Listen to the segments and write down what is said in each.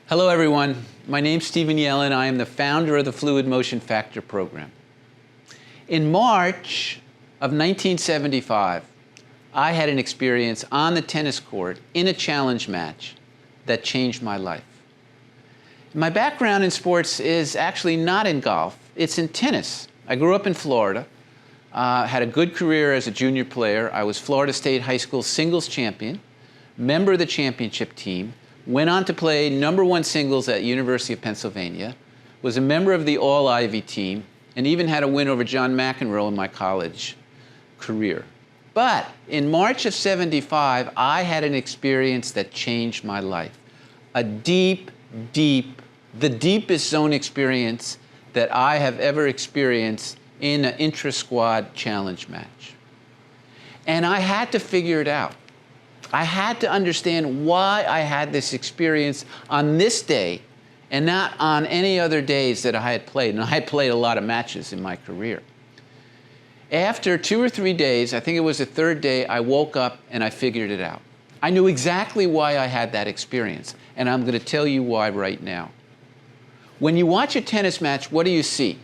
Hello everyone, my name's Stephen Yellin. I am the founder of the Fluid Motion Factor program. In March of 1975, I had an experience on the tennis court in a challenge match that changed my life. My background in sports is actually not in golf, it's in tennis. I grew up in Florida, had a good career as a junior player. I was Florida State High School singles champion, member of the championship team, went on to play #1 singles at University of Pennsylvania, was a member of the All-Ivy team, and even had a win over John McEnroe in my college career. But in March of '75, I had an experience that changed my life. A the deepest zone experience that I have ever experienced in an intra-squad challenge match. And I had to figure it out. I had to understand why I had this experience on this day and not on any other days that I had played. And I had played a lot of matches in my career. After 2 or 3 days, I think it was the third day, I woke up and I figured it out. I knew exactly why I had that experience, and I'm going to tell you why right now. When you watch a tennis match, what do you see?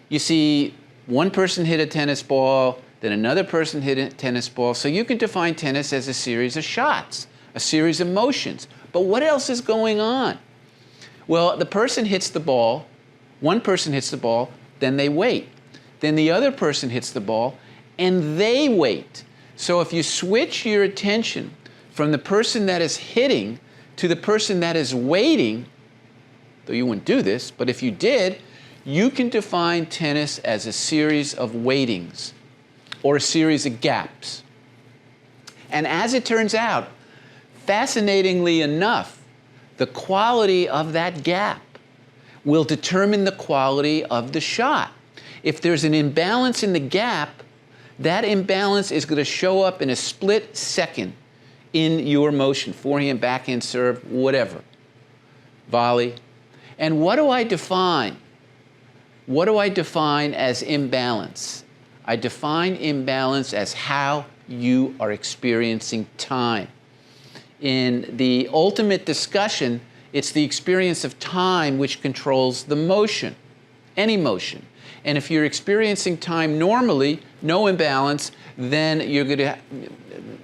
You see one person hit a tennis ball, then another person hit a tennis ball. So you can define tennis as a series of shots, a series of motions. But what else is going on? Well, the person hits the ball, one person hits the ball, then they wait. Then the other person hits the ball, and they wait. So if you switch your attention from the person that is hitting to the person that is waiting, though you wouldn't do this, but if you did, you can define tennis as a series of waitings, or a series of gaps. And as it turns out, fascinatingly enough, the quality of that gap will determine the quality of the shot. If there's an imbalance in the gap, that imbalance is going to show up in a split second in your motion, forehand, backhand, serve, whatever, volley. And what do I define? What do I define as imbalance? I define imbalance as how you are experiencing time. In the ultimate discussion, it's the experience of time which controls the motion, any motion. And if you're experiencing time normally, no imbalance, then you're going to,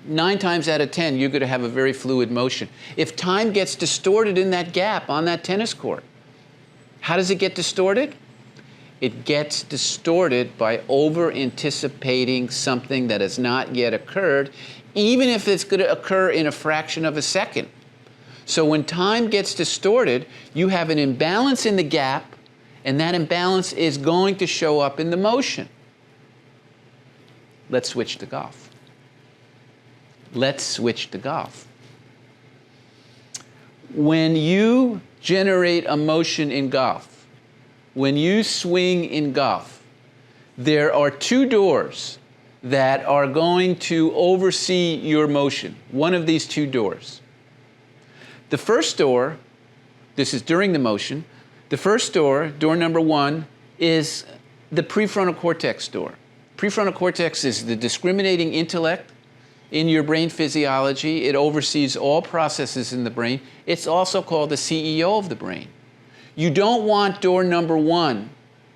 9 times out of 10, you're going to have a very fluid motion. If time gets distorted in that gap on that tennis court, how does it get distorted? It gets distorted by over-anticipating something that has not yet occurred, even if it's going to occur in a fraction of a second. So when time gets distorted, you have an imbalance in the gap, and that imbalance is going to show up in the motion. Let's switch to golf. Let's switch to golf. When you generate a motion in golf, when you swing in golf, there are 2 doors that are going to oversee your motion. One of these 2 doors. The first door, this is during the motion, the first door, door number 1, is the prefrontal cortex door. Prefrontal cortex is the discriminating intellect in your brain physiology. It oversees all processes in the brain. It's also called the CEO of the brain. You don't want door number 1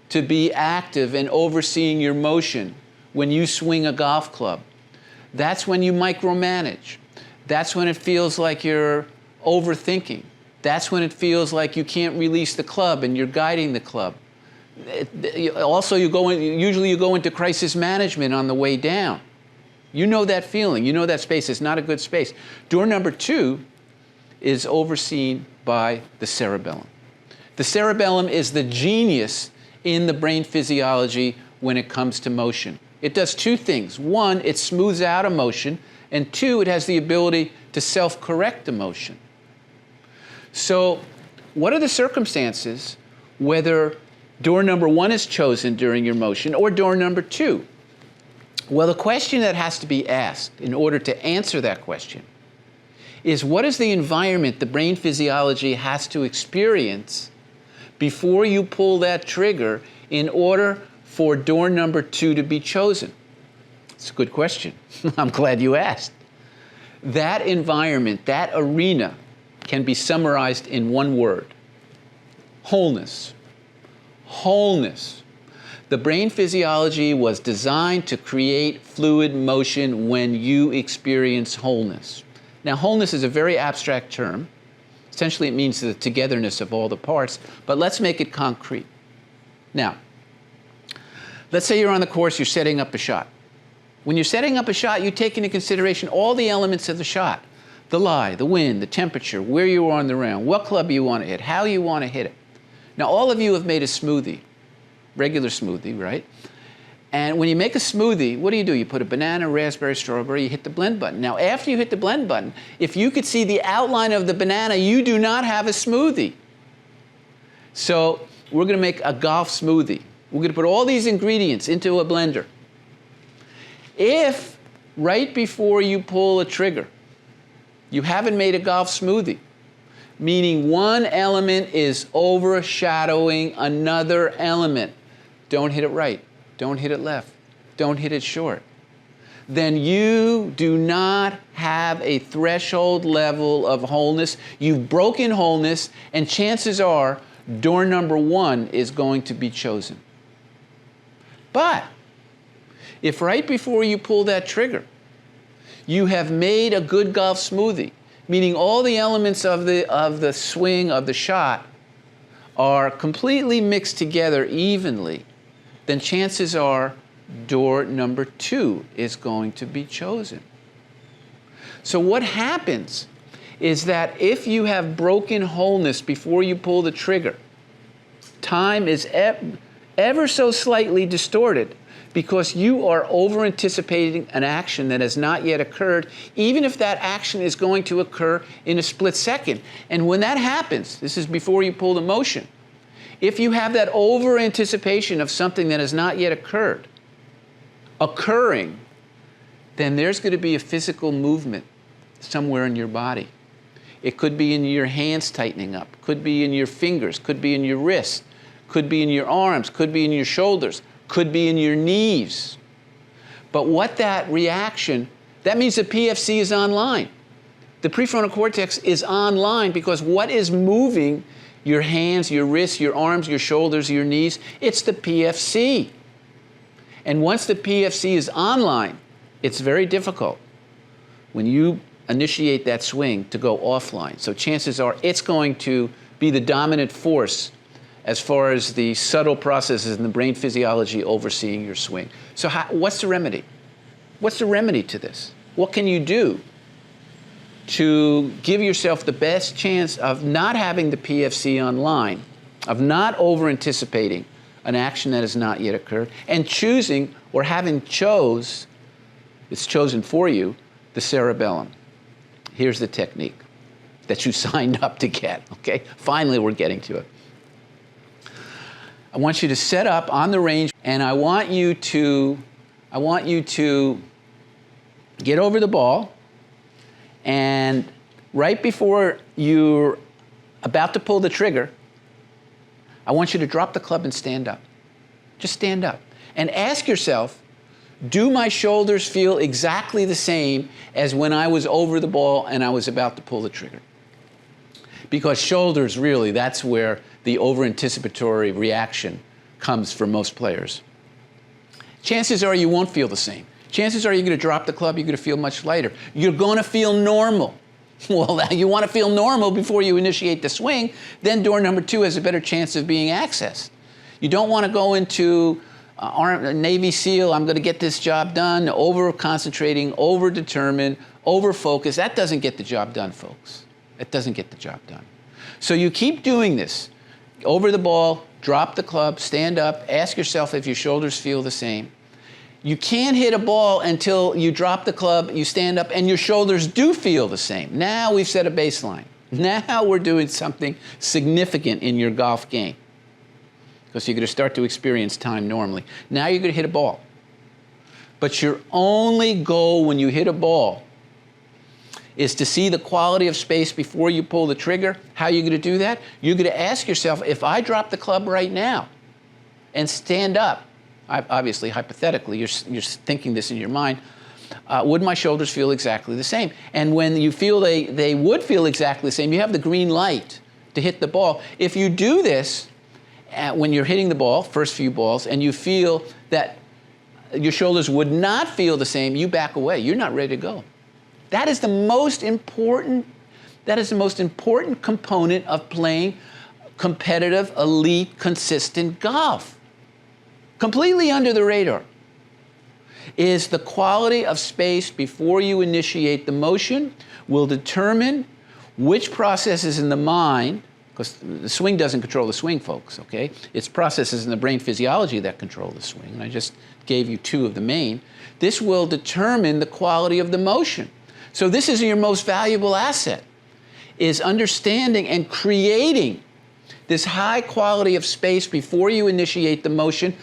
to be active and overseeing your motion when you swing a golf club. That's when you micromanage. That's when it feels like you're overthinking. That's when it feels like you can't release the club and you're guiding the club. Also, usually you go into crisis management on the way down. You know that feeling. You know that space is not a good space. Door number 2 is overseen by the cerebellum. The cerebellum is the genius in the brain physiology when it comes to motion. It does 2 things. 1, it smooths out a motion, and 2, it has the ability to self-correct emotion. So what are the circumstances whether door number 1 is chosen during your motion or door number 2? Well, the question that has to be asked in order to answer that question is, what is the environment the brain physiology has to experience before you pull that trigger in order for door number 2 to be chosen? It's a good question. I'm glad you asked. That environment, that arena, can be summarized in one word: wholeness. Wholeness. The brain physiology was designed to create fluid motion when you experience wholeness. Now, wholeness is a very abstract term. Essentially, it means the togetherness of all the parts, but let's make it concrete. Now, let's say you're on the course, you're setting up a shot. When you're setting up a shot, you take into consideration all the elements of the shot: the lie, the wind, the temperature, where you are on the round, what club you want to hit, how you want to hit it. Now, all of you have made a smoothie, regular smoothie, right? And when you make a smoothie, what do? You put a banana, raspberry, strawberry, you hit the blend button. Now, after you hit the blend button, if you could see the outline of the banana, you do not have a smoothie. So we're going to make a golf smoothie. We're going to put all these ingredients into a blender. If right before you pull a trigger, you haven't made a golf smoothie, meaning one element is overshadowing another element, don't hit it right, don't hit it left, don't hit it short, then you do not have a threshold level of wholeness. You've broken wholeness, and chances are door number 1 is going to be chosen. But if right before you pull that trigger, you have made a good golf smoothie, meaning all the elements of the swing of the shot are completely mixed together evenly, then chances are door number 2 is going to be chosen. So what happens is that if you have broken wholeness before you pull the trigger, time is ever so slightly distorted, because you are over-anticipating an action that has not yet occurred, even if that action is going to occur in a split second. And when that happens, this is before you pull the motion, if you have that over-anticipation of something that has not yet occurring, then there's going to be a physical movement somewhere in your body. It could be in your hands tightening up, could be in your fingers, could be in your wrists, could be in your arms, could be in your shoulders, could be in your knees. But what that reaction, that means the PFC is online. The prefrontal cortex is online, because what is moving your hands, your wrists, your arms, your shoulders, your knees? It's the PFC. And once the PFC is online, it's very difficult when you initiate that swing to go offline. So chances are it's going to be the dominant force as far as the subtle processes in the brain physiology overseeing your swing. So what's the remedy? What's the remedy to this? What can you do to give yourself the best chance of not having the PFC online, of not over-anticipating an action that has not yet occurred, and choosing, or having it's chosen for you, the cerebellum? Here's the technique that you signed up to get, okay? Finally, we're getting to it. I want you to set up on the range, and I want you to get over the ball, and right before you're about to pull the trigger, I want you to drop the club and stand up. Just stand up. And ask yourself, do my shoulders feel exactly the same as when I was over the ball and I was about to pull the trigger? Because shoulders, really, that's where the over-anticipatory reaction comes for most players. Chances are you won't feel the same. Chances are you're going to drop the club, you're going to feel much lighter. You're going to feel normal. Well, you want to feel normal before you initiate the swing, then door number 2 has a better chance of being accessed. You don't want to go into Navy SEAL, I'm going to get this job done, over-concentrating, over-determined, over-focused. That doesn't get the job done, folks. It doesn't get the job done. So you keep doing this. Over the ball, drop the club, stand up, ask yourself if your shoulders feel the same. You can't hit a ball until you drop the club, you stand up, and your shoulders do feel the same. Now we've set a baseline. Now we're doing something significant in your golf game, because you're going to start to experience time normally. Now you're going to hit a ball. But your only goal when you hit a ball is to see the quality of space before you pull the trigger. How are you going to do that? You're going to ask yourself, if I drop the club right now and stand up, obviously, hypothetically, you're thinking this in your mind, would my shoulders feel exactly the same? And when you feel they would feel exactly the same, you have the green light to hit the ball. If you do this when you're hitting the ball, first few balls, and you feel that your shoulders would not feel the same, you back away. You're not ready to go. That is the most important component of playing competitive, elite, consistent golf. Completely under the radar is the quality of space before you initiate the motion will determine which processes in the mind, because the swing doesn't control the swing, folks, okay? It's processes in the brain physiology that control the swing, and I just gave you two of the main. This will determine the quality of the motion. So this is your most valuable asset, is understanding and creating this high quality of space before you initiate the motion.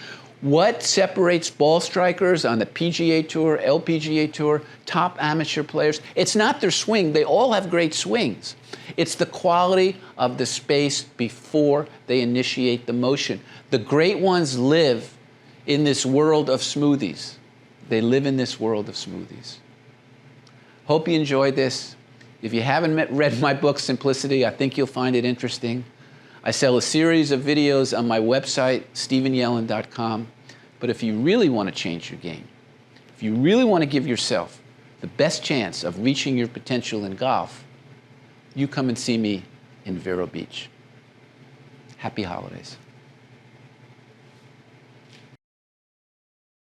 What separates ball strikers on the PGA Tour, LPGA Tour, top amateur players? It's not their swing. They all have great swings. It's the quality of the space before they initiate the motion. The great ones live in this world of smoothies. They live in this world of smoothies. Hope you enjoyed this. If you haven't read my book, Simplicity, I think you'll find it interesting. I sell a series of videos on my website, StephenYellin.com. But if you really want to change your game, if you really want to give yourself the best chance of reaching your potential in golf, you come and see me in Vero Beach. Happy holidays.